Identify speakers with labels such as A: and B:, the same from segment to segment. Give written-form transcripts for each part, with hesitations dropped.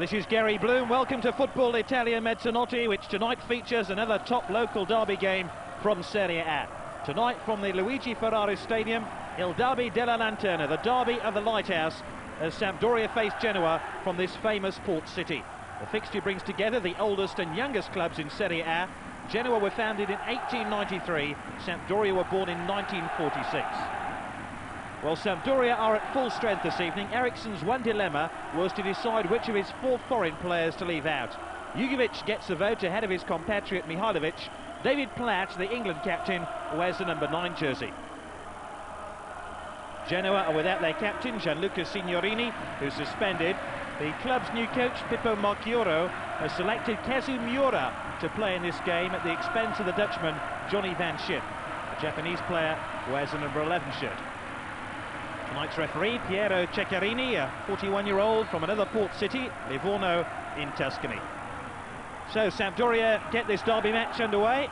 A: This is Gary Bloom. Welcome to Football Italia Mezzanotte, which tonight features another top local derby game from Serie A. Tonight from the Luigi Ferrari Stadium, Il Derby della Lanterna, the derby of the lighthouse, as Sampdoria face Genoa from this famous port city. The fixture brings together the oldest and youngest clubs in Serie A. Genoa were founded in 1893, Sampdoria were born in 1946. Well, Sampdoria are at full strength this evening. Eriksson's one dilemma was to decide which of his 4 foreign players to leave out. Jugovic gets the vote ahead of his compatriot Mihailovic. David Platt, the England captain, wears the number 9 jersey. Genoa are without their captain, Gianluca Signorini, who's suspended. The club's new coach, Pippo Marchioro, has selected Kazu Miura to play in this game at the expense of the Dutchman, Johnny van Schip. The Japanese player wears the number 11 shirt. Tonight's referee, Piero Ceccarini, a 41-year-old from another port city, Livorno in Tuscany. So Sampdoria get this derby match underway.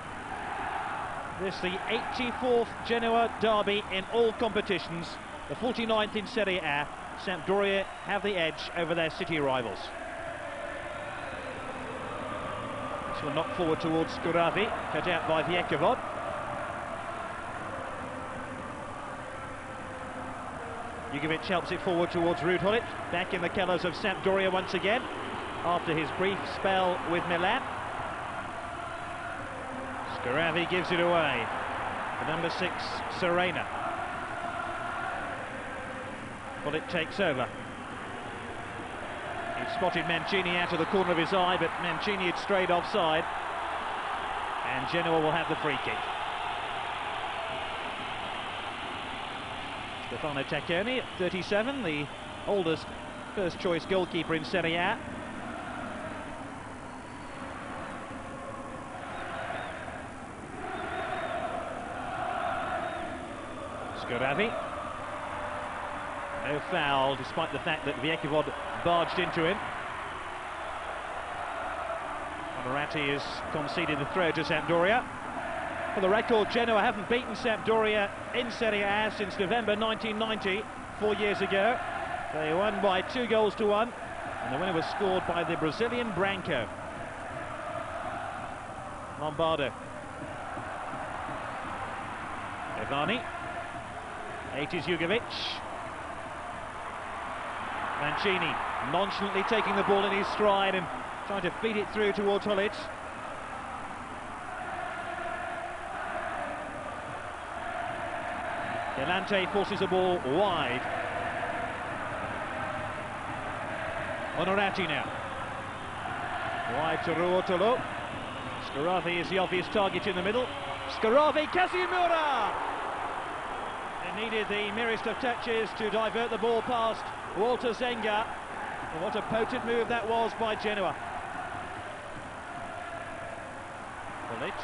A: This is the 84th Genoa derby in all competitions, the 49th in Serie A. Sampdoria have the edge over their city rivals. This will knock forward towards Scuravi, cut out by Viekavod. Jugovic helps it forward towards Rudhulit, back in the colours of Sampdoria once again, after his brief spell with Milan. Scuravi gives it away. The number 6, Serena. Gullit takes over. He spotted Mancini out of the corner of his eye, but Mancini had strayed offside. And Genoa will have the free kick. Stefano Tacconi at 37, the oldest first-choice goalkeeper in Serie A. Scuravi. No foul, despite the fact that Viekavod barged into him. Onorati has conceded the throw to Sampdoria. For the record, Genoa haven't beaten Sampdoria in Serie A since November 1990, 4 years ago. They won by 2-1, and the winner was scored by the Brazilian Branco. Lombardo. Evani. 8 is Jugovic. Mancini nonchalantly taking the ball in his stride and trying to feed it through towards Hullit. Galante forces the ball wide. Onorati now. Wide to Ruotolo. Scuravi is the obvious target in the middle. Scuravi, Casimura! It needed the merest of touches to divert the ball past Walter Zenga. And what a potent move that was by Genoa. Hullit.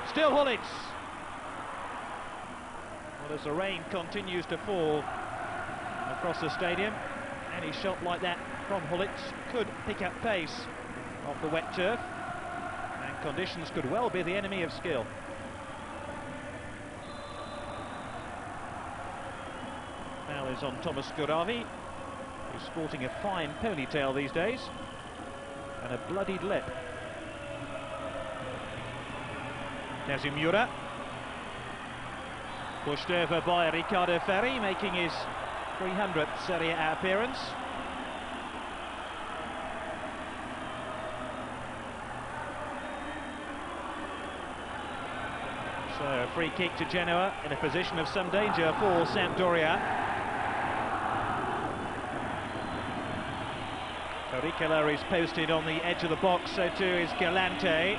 A: Still Hullit. Well, as the rain continues to fall across the stadium, any shot like that from Hullit could pick up pace off the wet turf, and conditions could well be the enemy of skill. Foul is on Thomas Scuravi, who's sporting a fine ponytail these days, and a bloodied lip. Casimura. Pushed over by Riccardo Ferri, making his 300th Serie A appearance. So a free kick to Genoa in a position of some danger for Sampdoria. Torricola is posted on the edge of the box, so too is Galante.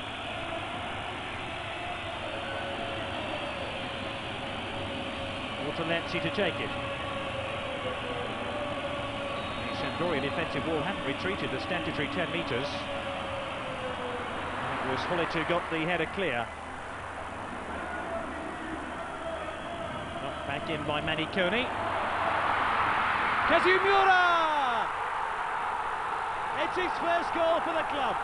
A: Ortolenzi to take it. The Sampdoria defensive wall haven't retreated the statutory 10 metres. It was Hullit who got the header clear. Knocked back in by Maniconi. Kazumura! It's his first goal for the club.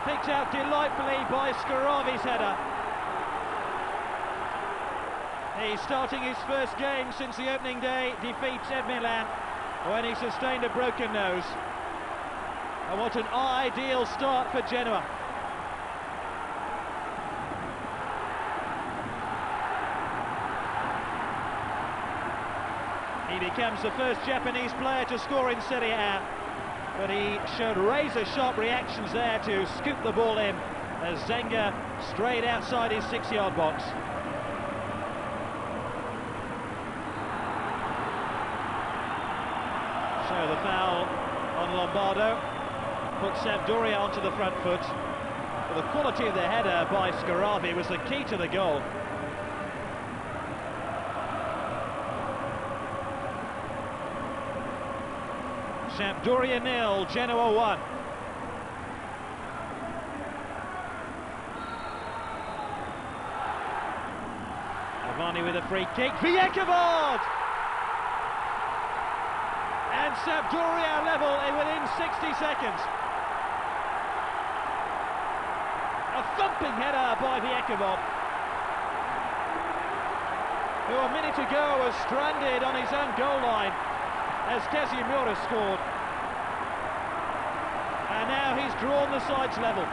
A: Picked out delightfully by Scuravi's header. He's starting his first game since the opening day defeat at Milan when he sustained a broken nose. And what an ideal start for Genoa. He becomes the first Japanese player to score in Serie A, but he showed razor-sharp reactions there to scoop the ball in as Zenga strayed outside his 6-yard box. So the foul on Lombardo puts Sampdoria onto the front foot. But the quality of the header by Scarravi was the key to the goal. Sampdoria 0, Genoa 1. Cavani with a free kick, Viekovod! And Sampdoria level within 60 seconds. A thumping header by Viekovod, who a minute ago was stranded on his own goal line as Casemiro scored. And now he's drawn the sides level.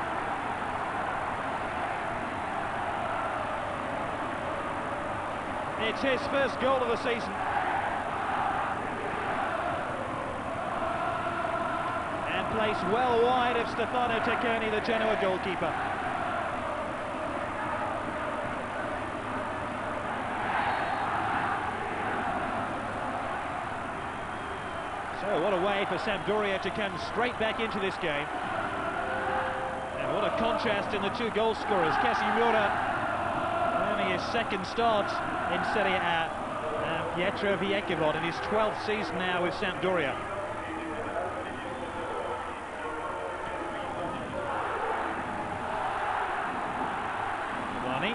A: It's his first goal of the season. And placed well wide of Stefano Tacconi, the Genoa goalkeeper. So what a way for Sampdoria to come straight back into this game. And what a contrast in the two goal scorers. Casemiro, only his second start in Serie A. And Pietro Viekovod in his 12th season now with Sampdoria. Cavani.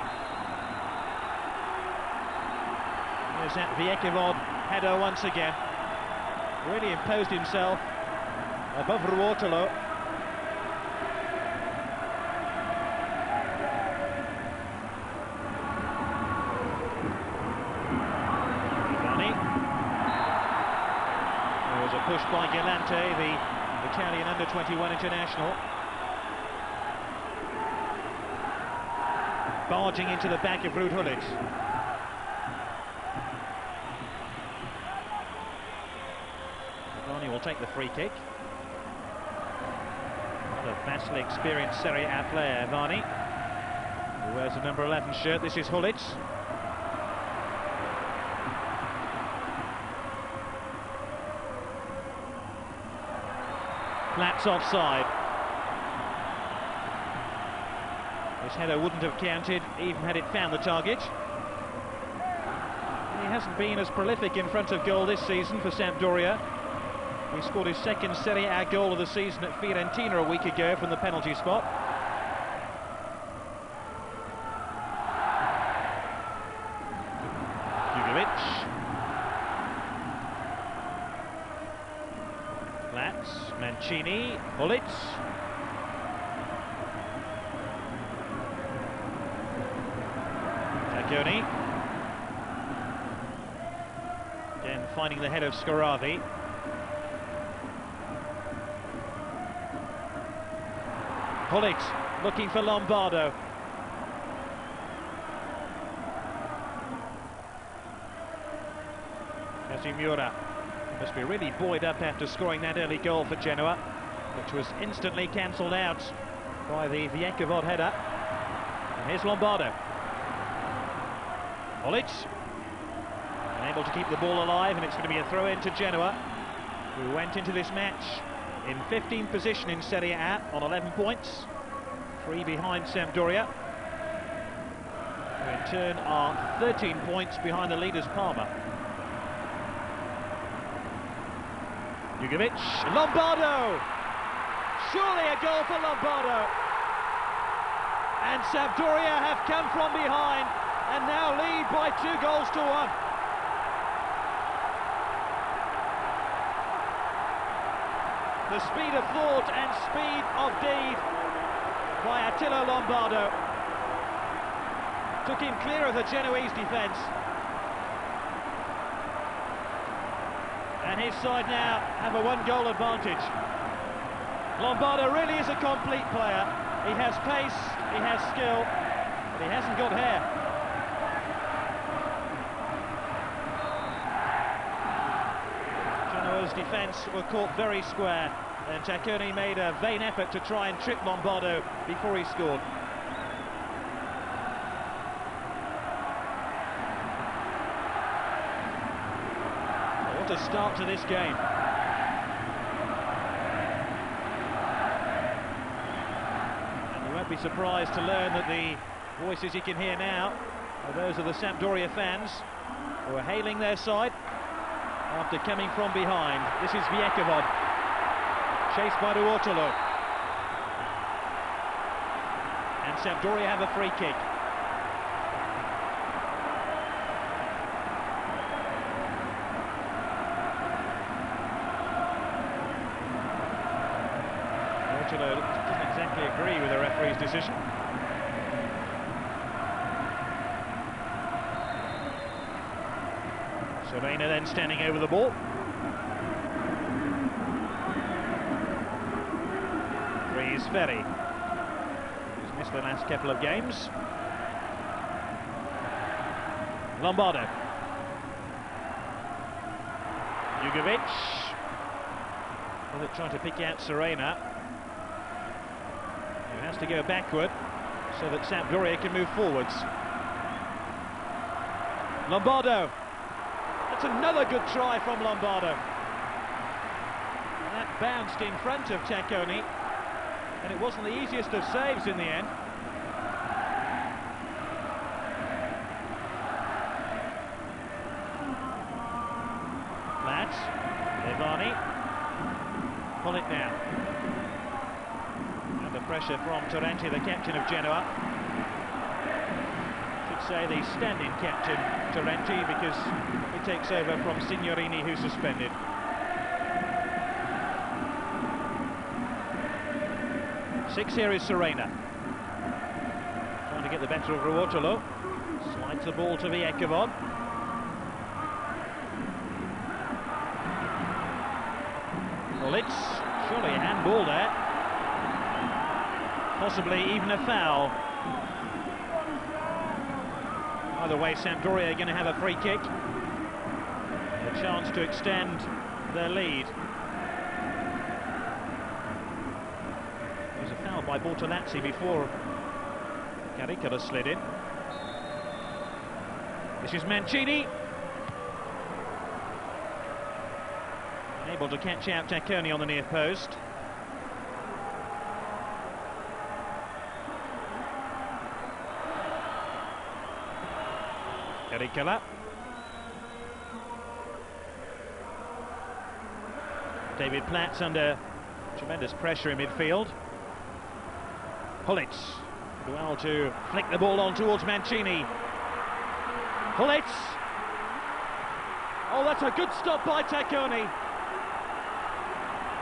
A: There's that Viekovod header once again. Really imposed himself above Ruotolo. Cavani. There was a push by Galante, the Italian under-21 international. Barging into the back of Ruud Gullit. Will take the free kick. Another vastly experienced Serie A player, Varney, who wears the number 11 shirt. This is Gullit. Plat's offside. This header wouldn't have counted even had it found the target. He hasn't been as prolific in front of goal this season for Sampdoria. He scored his second Serie A goal of the season at Fiorentina a week ago from the penalty spot. Platz, Mancini, Gullit. Tacconi. Again finding the head of Scarravi. Gullit looking for Lombardo. Casemiro must be really buoyed up after scoring that early goal for Genoa, which was instantly cancelled out by the Viekovod header. And here's Lombardo. Gullit, unable to keep the ball alive, and it's going to be a throw-in to Genoa, who went into this match in 15th position in Serie A on 11 points, 3 behind Sampdoria, who in turn are 13 points behind the leaders Parma. Jugovic, Lombardo! Surely a goal for Lombardo! And Sampdoria have come from behind and now lead by 2-1. The speed of thought and speed of deed by Attila Lombardo took him clear of the Genoese defence And his side now have a one-goal advantage. Lombardo really is a complete player. He has pace, he has skill, but he hasn't got hair. Genoa's defence were caught very square, and Ciccone made a vain effort to try and trip Lombardo before he scored. What a start to this game. And you won't be surprised to learn that the voices you can hear now are those of the Sampdoria fans who are hailing their side after coming from behind. This is Viekovod, chased by Ruotolo. And Sampdoria have a free kick. Ruotolo doesn't exactly agree with the referee's decision. Serena then standing over the ball. Frees Ferry, who's missed the last couple of games. Lombardo. Jugovic. Well, they're trying to pick out Serena, who has to go backward so that Sampdoria can move forwards. Lombardo. That's another good try from Lombardo. And that bounced in front of Ciccone, and it wasn't the easiest of saves in the end. Lads, Levani, pull it now. Under pressure from Torrenti, the captain of Genoa. Say the stand-in captain Torrenti, because he takes over from Signorini, who's suspended. Six here is Serena, trying to get the better of Ruotolo. Slides the ball to Viekovod. Litz, surely a handball there, possibly even a foul. Either way, Sampdoria are going to have a free kick, a chance to extend their lead. There was a foul by Bortolazzi before Carica slid in. This is Mancini, able to catch out Ciccone on the near post. Carica. David Platz under tremendous pressure in midfield. Hullitz, well to flick the ball on towards Mancini. Hullitz. Oh, that's a good stop by Ciccone.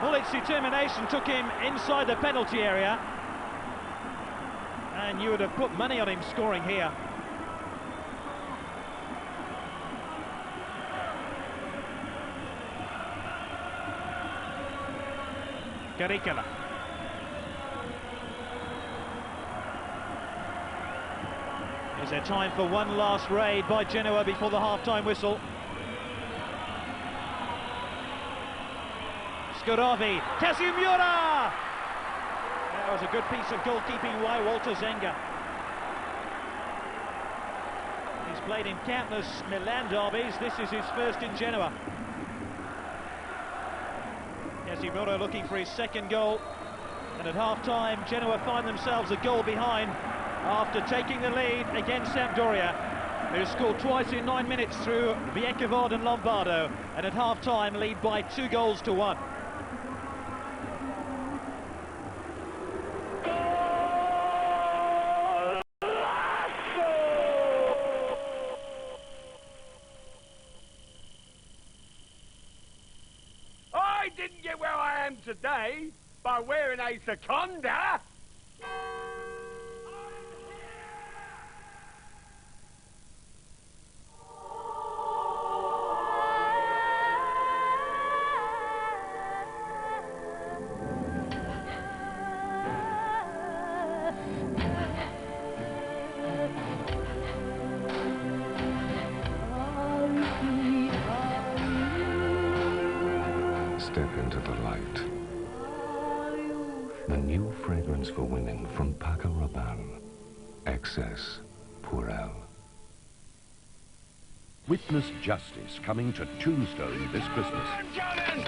A: Hullitz's determination took him inside the penalty area, and you would have put money on him scoring here. Carica. Is there time for one last raid by Genoa before the half-time whistle? Scoravi, Kazumura! That was a good piece of goalkeeping by Walter Zenga. He's played in countless Milan derbies. This is his first in Genoa. Kazumura looking for his second goal, and at half-time Genoa find themselves a goal behind after taking the lead against Sampdoria, who scored twice in 9 minutes through Viekovod and Lombardo, and at half-time lead by 2-1.
B: I didn't get where I am today by wearing a seconda.
C: step into the light. The new fragrance for women from Paco Rabanne. Excess Purell.
D: Witness justice coming to Tombstone this Christmas.
B: I'm coming!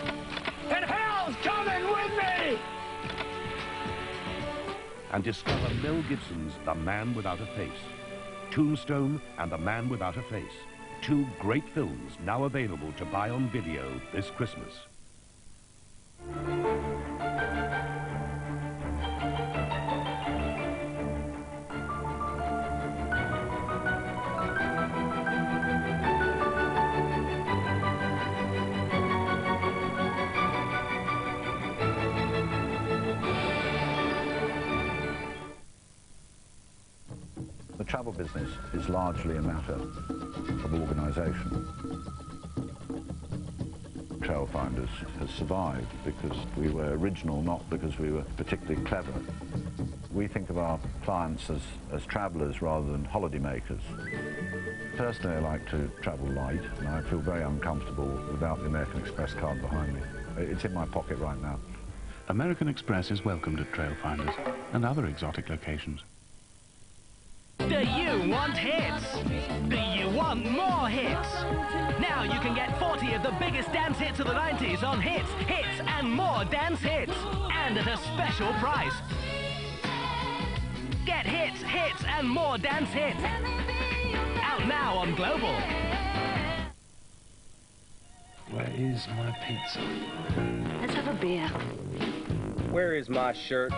B: And hell's coming with me!
D: And discover Mel Gibson's The Man Without a Face. Tombstone and The Man Without a Face. Two great films now available to buy on video this Christmas.
E: The travel business is largely a matter of organisation. Trailfinders has survived because we were original, not because we were particularly clever. We think of our clients as travellers rather than holiday makers. Personally, I like to travel light, and I feel very uncomfortable without the American Express card behind me. It's in my pocket right now.
F: American Express is welcomed at Trailfinders and other exotic locations.
G: Do you want hits? Do you want more hits? Now you can get 40 of the biggest dance hits of the 90s on Hits, Hits and More Dance Hits. And at a special price. Get Hits, Hits and More Dance Hits. Out now on Global.
F: Where is my pizza?
H: Let's have a beer.
I: Where is my shirt?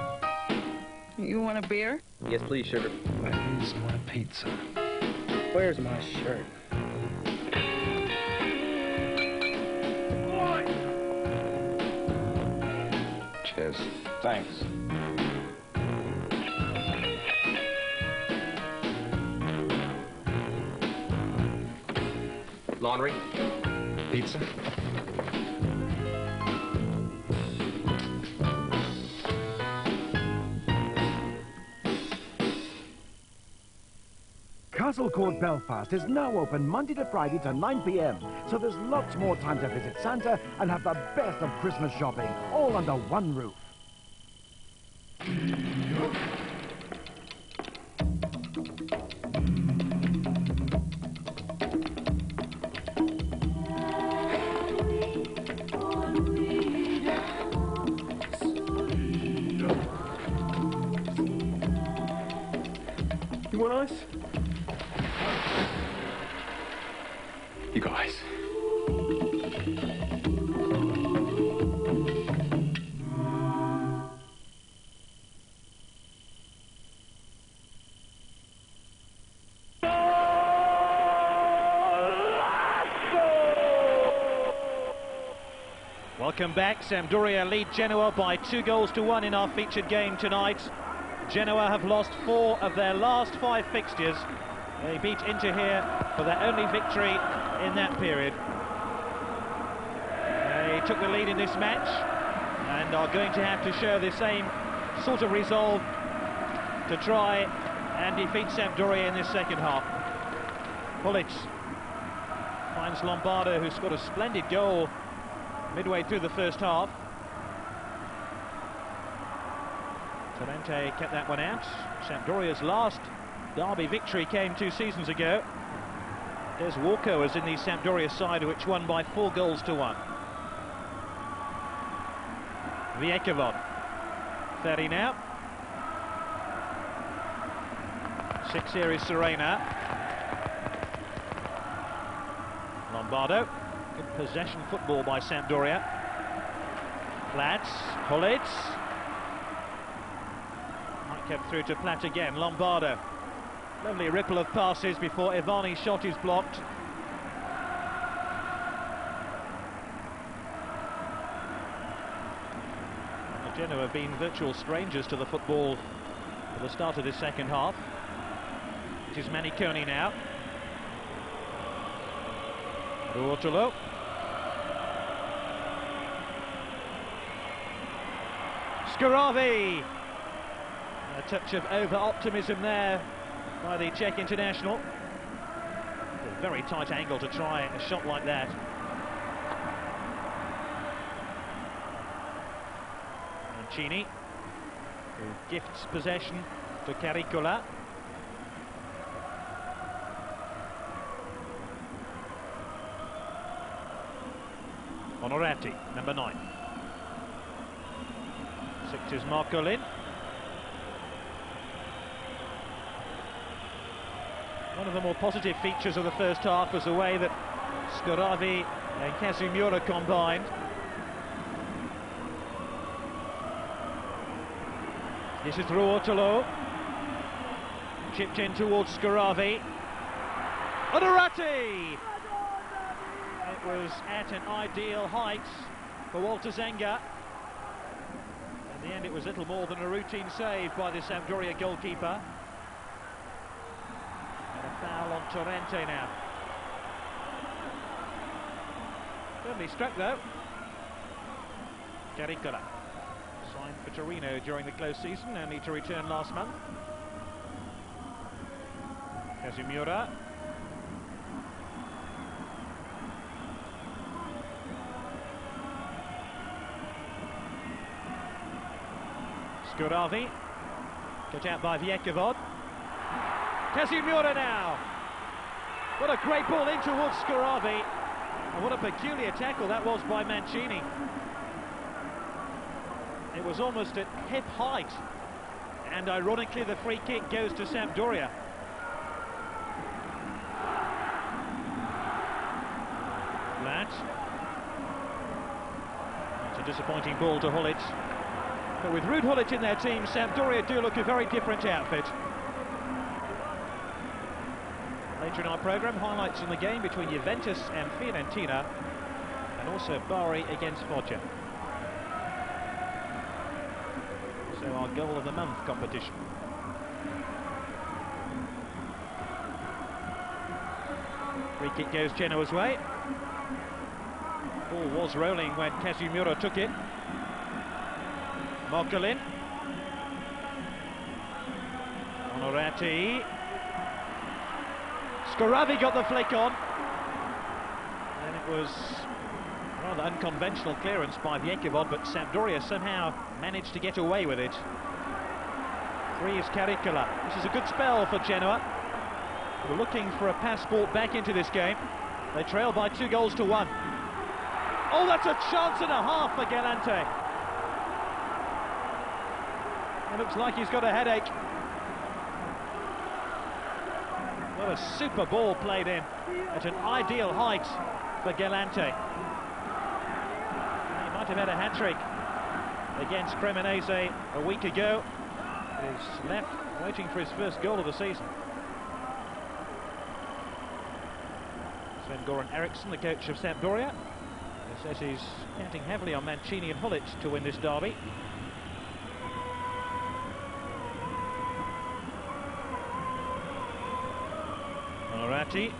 H: You want a beer?
I: Yes, please, sugar.
F: Where is my pizza?
I: Where's my shirt?
F: Cheers.
I: Thanks. Laundry?
F: Pizza?
J: Castle Court Belfast is now open Monday to Friday to 9 p.m, so there's lots more time to visit Santa and have the best of Christmas shopping, all under one roof.
I: You want ice?
F: You guys.
A: Welcome back. Sampdoria lead Genoa by 2-1 in our featured game tonight. Genoa have lost 4 of their last 5 fixtures. They beat Inter here for their only victory in that period. They took the lead in this match and are going to have to show the same sort of resolve to try and defeat Sampdoria in this second half. Pullic finds Lombardo, who scored a splendid goal midway through the first half. Torrente kept that one out. Sampdoria's last derby victory came 2 seasons ago. Des Walker was in the Sampdoria side, which won by 4-1. Viekovod. 30 now. 6 here is Serena. Lombardo. Good possession football by Sampdoria. Platt. Pullic. Kept through to Platt again. Lombardo. Lovely ripple of passes before Ivani's shot is blocked. Genoa have been virtual strangers to the football at the start of this second half. It is Maniconi now. Ruotolo. Scaravi. A touch of over-optimism there by the Czech international. A very tight angle to try a shot like that. Mancini, who gifts possession to Caricola. Onorati, number 9. 6 is Marcolin. One of the more positive features of the first half was the way that Scoravi and Casemiro combined. This is Ruotolo. Chipped in towards Scoravi. Onorati! It was at an ideal height for Walter Zenga. In the end, it was little more than a routine save by the Sampdoria goalkeeper. And a foul on Torrente now. Firmly struck, though. Caricola, signed for Torino during the close season, only to return last month. Casemiro. Scoravi, cut out by Viekovod. Casemiro now. What a great ball in towards Scoravi. And what a peculiar tackle that was by Mancini. It was almost at hip height. And ironically, the free kick goes to Sampdoria. That's a disappointing ball to Hullet. But with Ruud Hullet in their team, Sampdoria do look a very different outfit. Later in our programme, highlights in the game between Juventus and Fiorentina, and also Bari against Foggia. So our goal of the month competition. Free kick goes Genoa's way. Ball was rolling when Casemiro took it. Marcolin. Onorati. Scoravi got the flick on. And it was a rather unconventional clearance by Viekovod, but Sampdoria somehow managed to get away with it. 3 is Caricola. This is a good spell for Genoa. We're looking for a passport back into this game. They trail by 2-1. Oh, that's a chance and a half for Galante. It looks like he's got a headache. What a super ball played in at an ideal height for Galante. He might have had a hat-trick against Cremonese a week ago. He's left waiting for his first goal of the season. Sven-Goran Eriksson, the coach of Sampdoria, says he's counting heavily on Mancini and Hullet to win this derby. Onorati.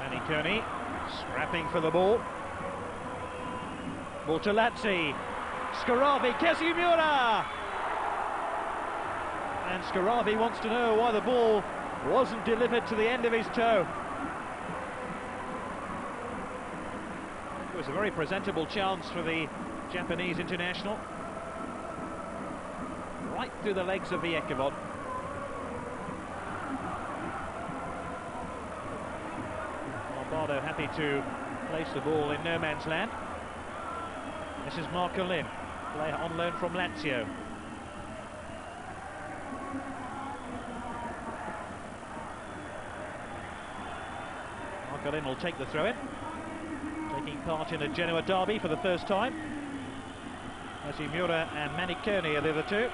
A: Maniconi scrapping for the ball. Bortolazzi. Scoravi. Casemiro! And Scoravi wants to know why the ball wasn't delivered to the end of his toe. It was a very presentable chance for the Japanese international. Right through the legs of Viekovod. Lombardo happy to place the ball in no man's land. This is Marcolin, player on loan from Lazio. Marcolin will take the throw-in, taking part in a Genoa derby for the first time. Casemiro and Maniconi are the other two.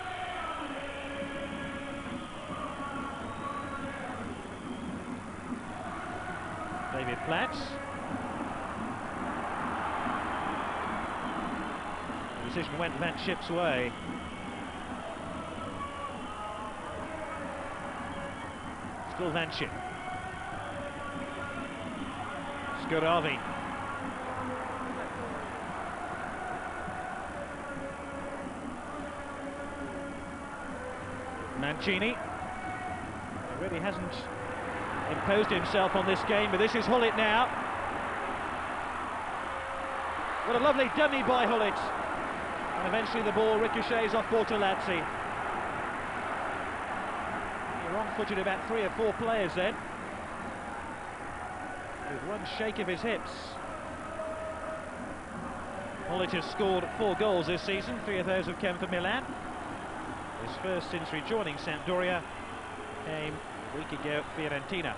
A: David Platz. The decision went Van Schip's way. Still Van Schip. Scoravi. Mancini. He really hasn't imposed himself on this game, but this is Hullet now. What a lovely dummy by Hullet. And eventually the ball ricochets off Bortolazzi. He wrong-footed about 3 or 4 players then, with one shake of his hips. Hullet has scored 4 goals this season, 3 of those have come for Milan. His first since rejoining Sampdoria came a week ago at Fiorentina.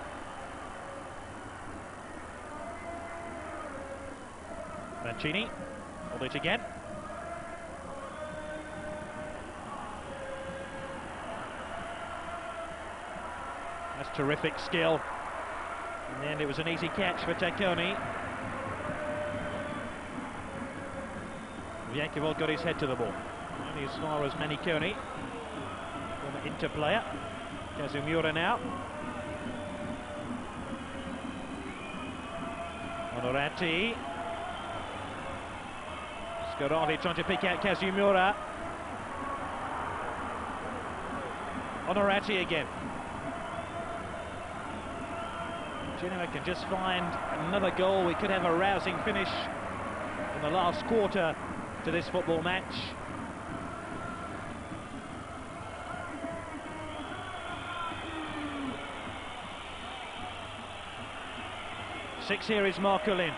A: Mancini, Hullet again. That's terrific skill. In the end it was an easy catch for Tacconi. Yankovic got his head to the ball. Only as far as Maniconi. Former Inter player. Kazumura now. Onorati. Scarati trying to pick out Kazumura. Onorati again. Genoa can just find another goal. We could have a rousing finish in the last quarter to this football match. Six here is Marcolin.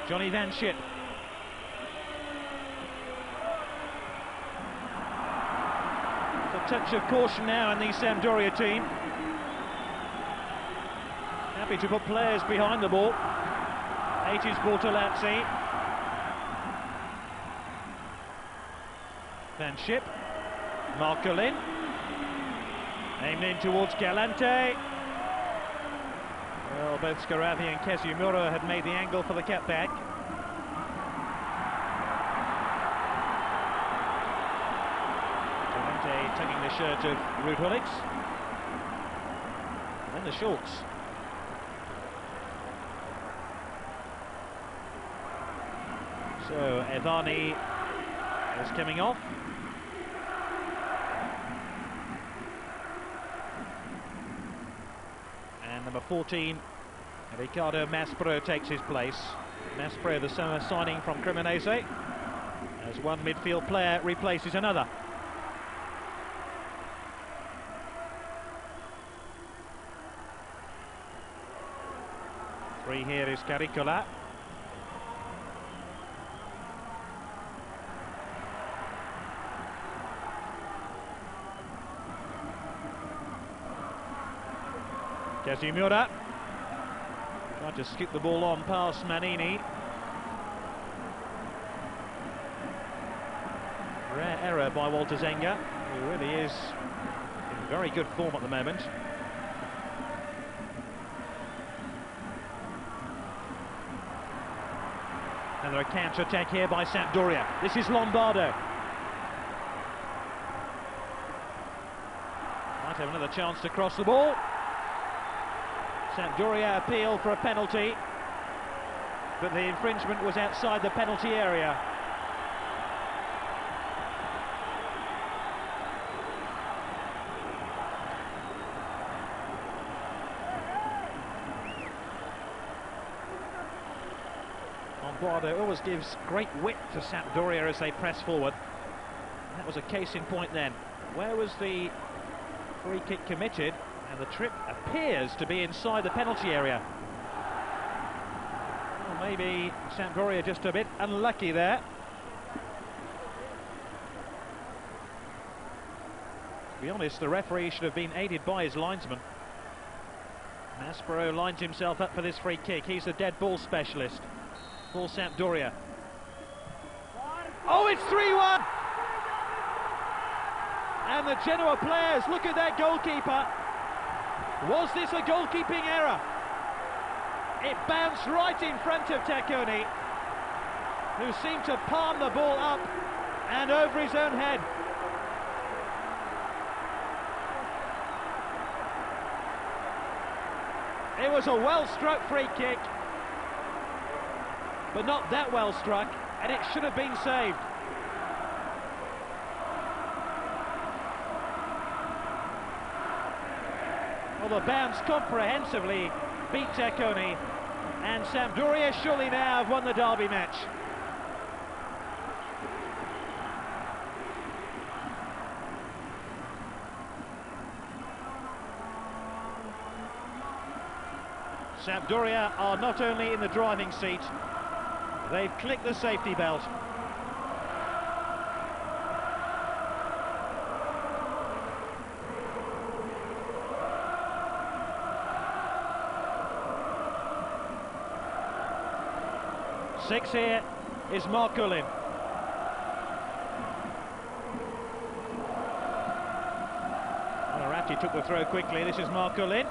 A: Johnny Van Schip. A touch of caution now in the Sampdoria team. Happy to put players behind the ball. 80s Bortolazzi. Van Schip. Marcolin. Aimed in towards Galante. Well, both Scaravi and Kazumura had made the angle for the cutback. Galante tugging the shirt of Ruud Hullet. And then the shorts. So Evani is coming off. And number 14, Ricardo Maspero, takes his place. Maspero, the summer signing from Cremonese, as one midfield player replaces another. Three here is Caricola. Kazumura tried to skip the ball on past Manini. Rare error by Walter Zenga, who really is in very good form at the moment. Another counter-attack here by Sampdoria. This is Lombardo. Might have another chance to cross the ball. Sampdoria appeal for a penalty, but the infringement was outside the penalty area. Lombardo always gives great width to Sampdoria as they press forward. And that was a case in point then. Where was the free kick committed? And the trip appears to be inside the penalty area. Well, maybe Sampdoria just a bit unlucky there. To be honest, the referee should have been aided by his linesman. Maspero lines himself up for this free kick. He's the dead ball specialist for Sampdoria. Oh, it's 3-1! And the Genoa players, look at that goalkeeper. Was this a goalkeeping error? It bounced right in front of Tacconi, who seemed to palm the ball up and over his own head. It was a well-struck free kick, but not that well struck, and it should have been saved. Well, the bounce comprehensively beat Tacconi, And Sampdoria surely now have won the derby match. Sampdoria are not only in the driving seat, they've clicked the safety belt. Six here is Marculin. Arati took the throw quickly. This is Marculin.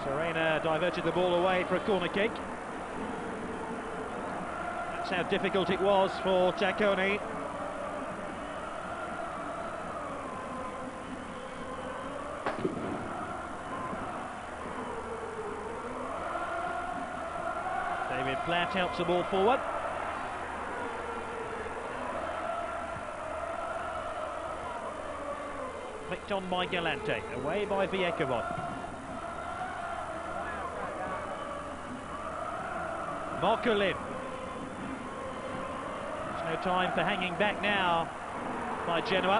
A: Serena diverted the ball away for a corner kick. That's how difficult it was for Tacconi. David Platt helps the ball forward. Flicked on by Galante, away by Viekovon. Marculin. There's no time for hanging back now by Genoa.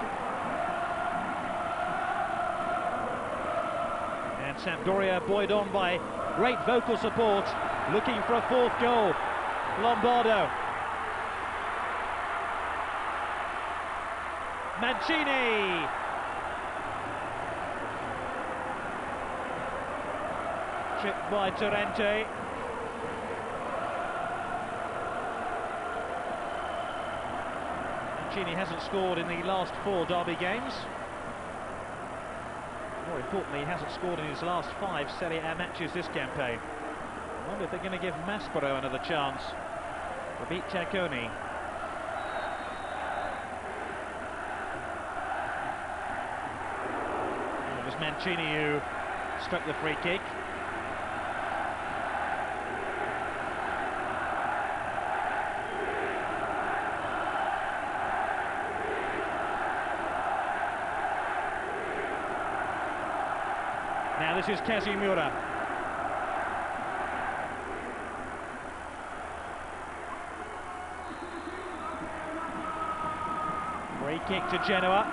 A: And Sampdoria buoyed on by great vocal support, looking for a fourth goal. Lombardo. Mancini. Tripped by Torrente. Mancini hasn't scored in the last 4 derby games. More importantly, he hasn't scored in his last 5 Serie A matches this campaign. I wonder if they're going to give Maspero another chance to beat Tacconi. It was Mancini who struck the free kick. Now this is Casimura. Free kick to Genoa.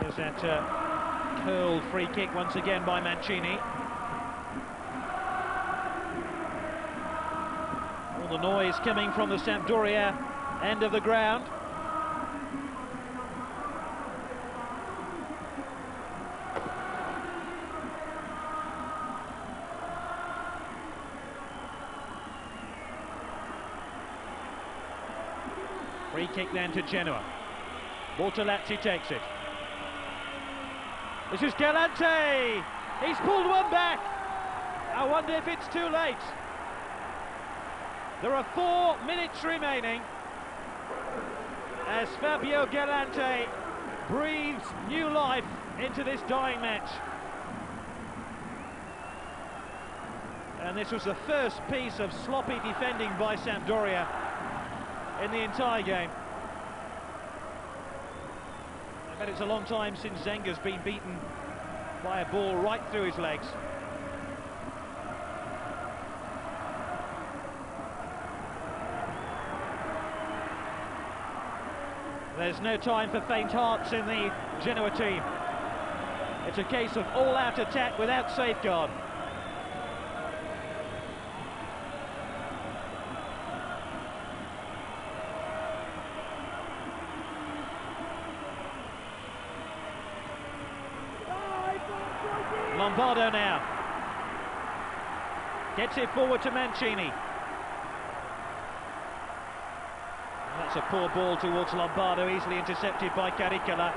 A: There's that curled free kick once again by Mancini. All the noise coming from the Sampdoria end of the ground. Free kick then to Genoa. Bortolazzi takes it. This is Galante. He's pulled one back. I wonder if it's too late. There are 4 minutes remaining as Fabio Galante breathes new life into this dying match. And this was the first piece of sloppy defending by Sampdoria in the entire game. I bet it's a long time since Zenga's been beaten by a ball right through his legs. There's no time for faint hearts in the Genoa team. It's a case of all-out attack without safeguard. Lombardo now. Gets it forward to Mancini. That's a poor ball towards Lombardo, easily intercepted by Caricola.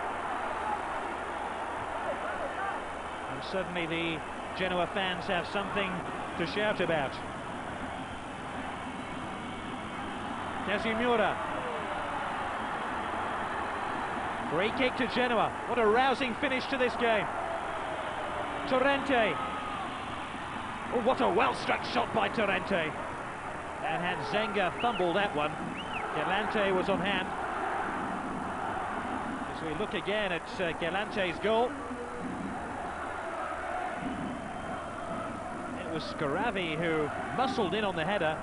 A: And suddenly the Genoa fans have something to shout about. Casimura. Free kick to Genoa. What a rousing finish to this game. Torrente. Oh, what a well-struck shot by Torrente. And had Zenga fumbled that one, Galante was on hand. As we look again at Galante's goal. It was Scaravi who muscled in on the header.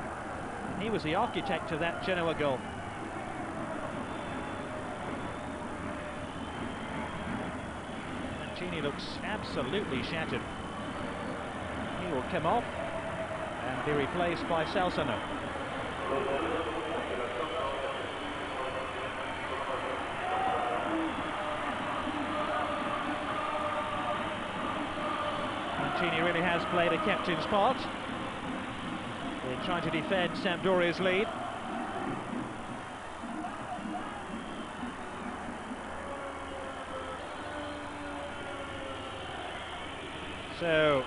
A: He was the architect of that Genoa goal. Mancini looks absolutely shattered. He will come off and be replaced by Salsano. Mancini really has played a captain's part in trying to defend Sampdoria's lead. So,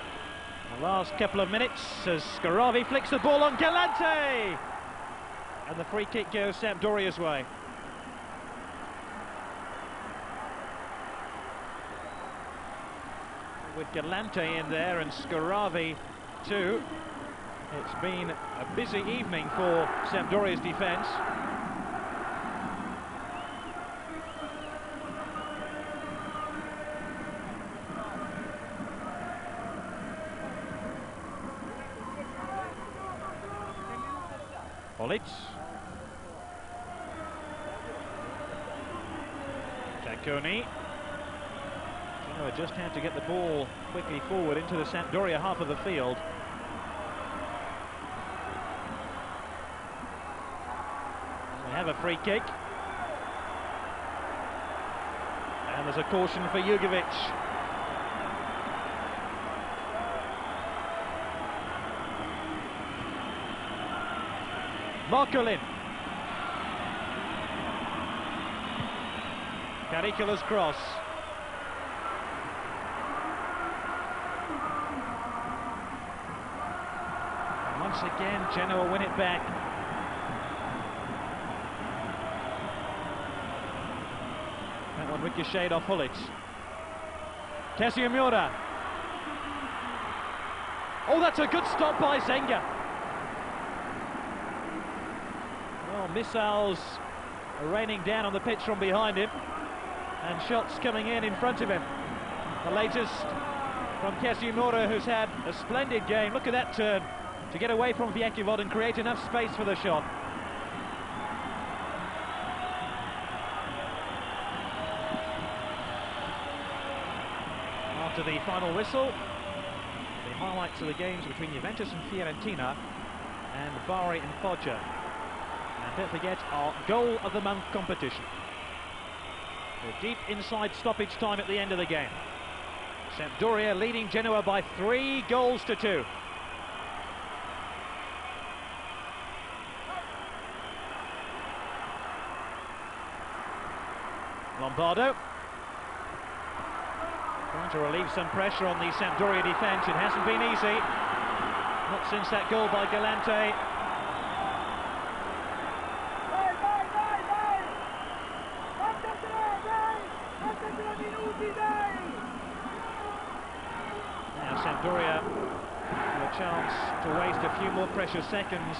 A: the last couple of minutes as Scaravi flicks the ball on Galante! And the free kick goes Sampdoria's way. With Galante in there and Scaravi too. It's been a busy evening for Sampdoria's defence. Olitz. Tacconi. Genoa just had to get the ball quickly forward into the Sampdoria half of the field. They have a free kick. And there's a caution for Jugovic. Marcolin. Caricola's cross. And once again, Genoa win it back. That one ricocheted off Hulic. Miura. Oh, that's a good stop by Zenga. Missiles are raining down on the pitch from behind him, and shots coming in front of him. The latest from Miura, who's had a splendid game. Look at that turn to get away from Vjekivod and create enough space for the shot. After the final whistle, the highlights of the games between Juventus and Fiorentina and Bari and Foggia. And don't forget our Goal of the Month competition. A deep inside stoppage time at the end of the game. Sampdoria leading Genoa by 3-2. Lombardo trying to relieve some pressure on the Sampdoria defence. It hasn't been easy. Not since that goal by Galante. Sampdoria with a chance to waste a few more precious seconds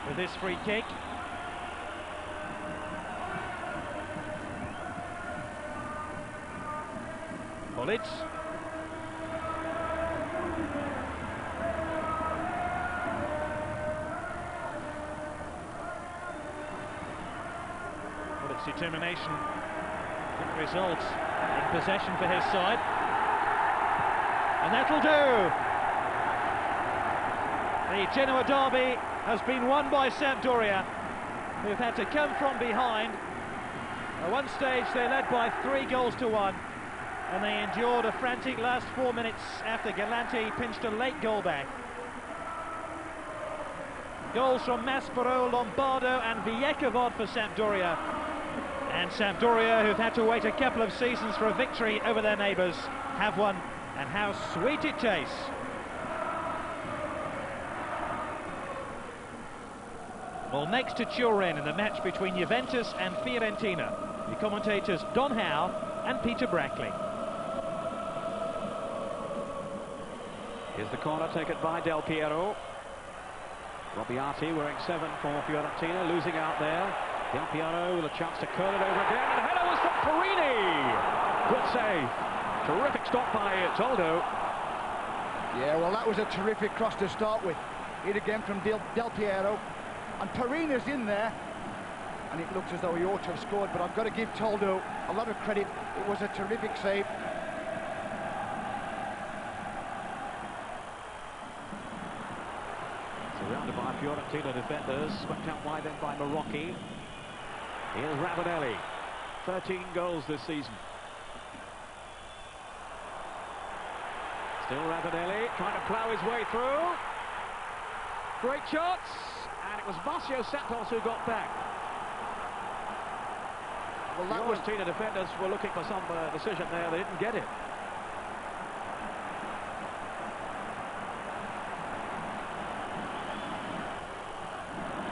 A: with this free kick. Hulic. Hulic's determination didn't result in possession for his side. And that'll do. The Genoa derby has been won by Sampdoria, who've had to come from behind. At one stage they led by 3-1, and they endured a frantic last 4 minutes after Galante pinched a late goal back. Goals from Maspero, Lombardo and Vjekivod for Sampdoria. And Sampdoria, who've had to wait a couple of seasons for a victory over their neighbours, have won. And how sweet it tastes. Well, next to Turin in the match between Juventus and Fiorentina, the commentators Don Howe and Peter Brackley.
K: Here's the corner taken by Del Piero. Robbiati wearing 7 for Fiorentina, losing out there. Del Piero with a chance to curl it over again, and the header was from Perini. Good save. Terrific stop by Toldo.
L: Yeah, well, that was a terrific cross to start with. Hit again from Del Pиеро. And Perina's in there. And it looks as though he ought to have scored, but I've got to give Toldo a lot of credit. It was a terrific save.
K: Surrounded by Fiorentina defenders, swept out wide then by Marocchi. Here's Ravanelli, 13 goals this season. Still Ravanelli, trying to plough his way through. Great shots, and it was Marcio Santos who got back. Well, that was Fiorentina defenders were looking for some decision there, they didn't get it.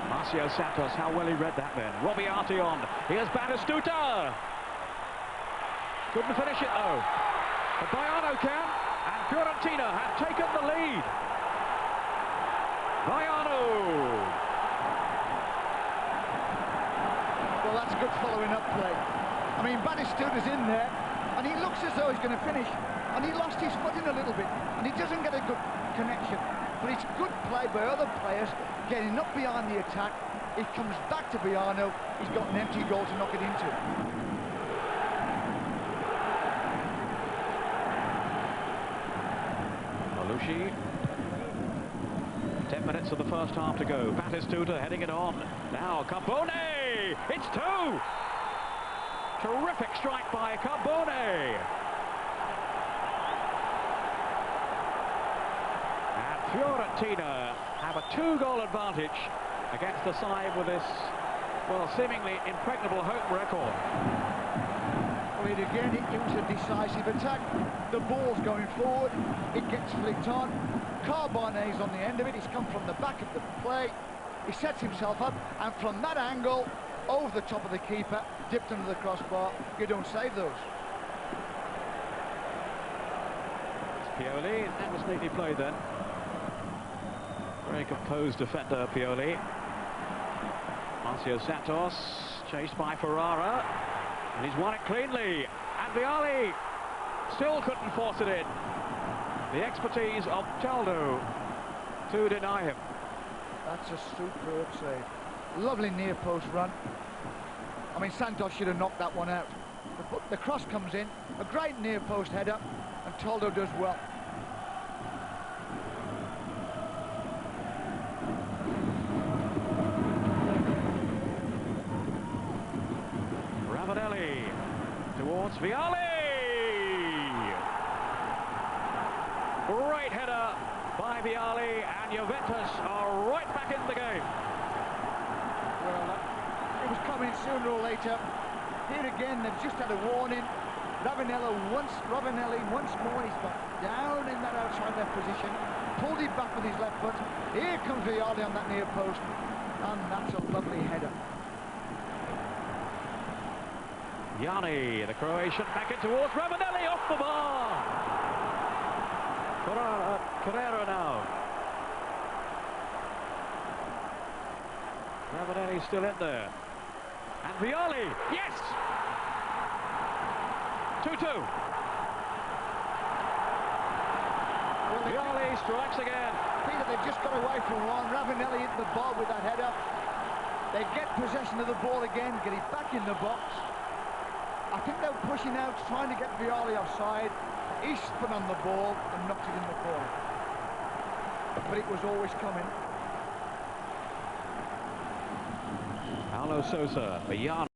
K: Marcio Santos, how well he read that then. Robiati on. Here's Batistuta. Couldn't finish it though. But Baiano can, and Fiorentina have taken the lead. Baiano.
L: Well, that's good following up play. I mean, Batistuta's in there, and he looks as though he's going to finish, and he lost his footing a little bit, and he doesn't get a good connection. But it's good play by other players, getting up behind the attack. It comes back to Baiano. He's got an empty goal to knock it into.
K: Malushi. 10 minutes of the first half to go. Batistuta heading it on. Now Carbone! It's two! Terrific strike by Carbone! Fiorentina have a 2-goal advantage against the side with this, well, seemingly impregnable home record.
L: Well, again, it was a decisive attack. The ball's going forward, it gets flicked on. Carbone's on the end of it, he's come from the back of the play. He sets himself up, and from that angle, over the top of the keeper, dipped under the crossbar. You don't save those.
K: Pioli, that was neatly played then. Very composed defender, Pioli. Marcio Santos, chased by Ferrara. And he's won it cleanly. And Vialli still couldn't force it in. The expertise of Toldo to deny him.
L: That's a superb save. Lovely near post run. I mean, Santos should have knocked that one out. The cross comes in, a great near post header, and Toldo does well.
K: Ravanelli towards Vialli. Great header by Vialli, and Juventus are right back in the game.
L: Well, it was coming sooner or later. Here again, they've just had a warning. Ravanelli once more, he's got down in that outside left position, pulled it back with his left foot. Here comes Vialli on that near post, and that's a lovely header.
K: Yanni, the Croatian, back in towards Ravanelli, off the bar. Carrera now. Ravanelli still in there. And Vialli, yes! 2-2.
L: Well,
K: Vialli strikes again.
L: Peter, they've just got away from one. Ravanelli hit the ball with that header. They get possession of the ball again, get it back in the box. I think they were pushing out, trying to get Vialli offside. He spun on the ball and knocked it in the corner. But it was always coming.
K: Paulo Sousa, Beyond.